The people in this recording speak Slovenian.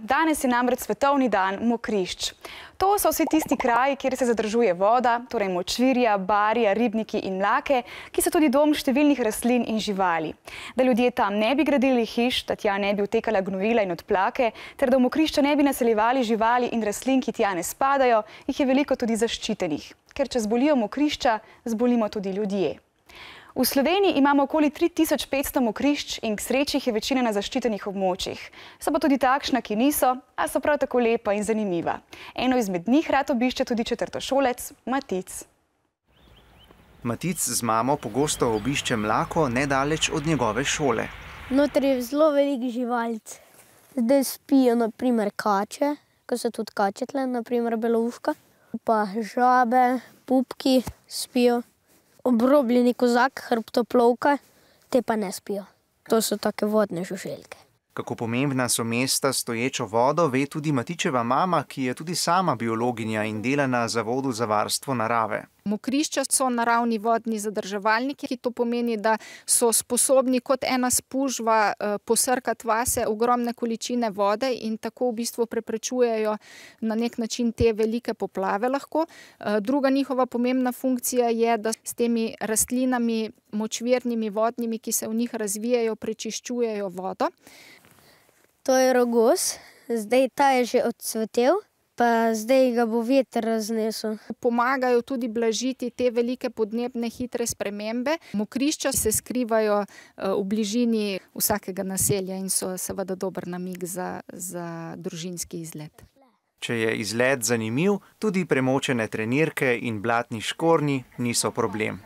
Danes je namreč svetovni dan mokrišč. To so vsi tisti kraji, kjer se zadržuje voda, torej močvirja, barja, ribniki in mlake, ki so tudi dom številnih rastlin in živali. Da ljudje tam ne bi gradili hiš, da tja ne bi vtekala gnojila in odplake, ter da v mokrišča ne bi naseljevali živali in rastlin, ki tja ne spadajo, jih je veliko tudi zaščitenih. Ker če zbolijo mokrišča, zbolimo tudi ljudje. V Sloveniji imamo okoli 3500 mokrišč in k sreči jih je večina na zaščitenih območjih. So pa tudi takšna, ki niso, a so prav tako lepa in zanimiva. Eno izmed njih rad obišče tudi četrtošolec Matic. Matic z mamo pogosto obišče Mlako nedaleč od njegove šole. Notri je zelo veliko živalic. Zdaj spijo naprimer kače, ko so tudi kače tle, naprimer belouška, pa žabe, pupki spijo. Obrobljeni kozak, hrbtoplovka, te pa ne spijo. To so take vodne žuželke. Kako pomembna so mesta s stoječo vodo, ve tudi Matičeva mama, ki je tudi sama biologinja in dela na Zavodu za varstvo narave. Mokrišča so naravni vodni zadrževalniki, ki to pomeni, da so sposobni kot ena spužva posrkati vase ogromne količine vode in tako v bistvu preprečujejo na nek način te velike poplave lahko. Druga njihova pomembna funkcija je, da s temi rastlinami, močvirnimi, vodnimi, ki se v njih razvijajo, prečiščujejo vodo. To je rogos, zdaj ta je že odcvetel, pa zdaj ga bo veter raznesel. Pomagajo tudi blažiti te velike podnebne hitre spremembe. Mokrišča se skrivajo v bližini vsakega naselja in so seveda dober namig za družinski izlet. Če je izlet zanimiv, tudi premočene trenirke in blatni škornji niso problem.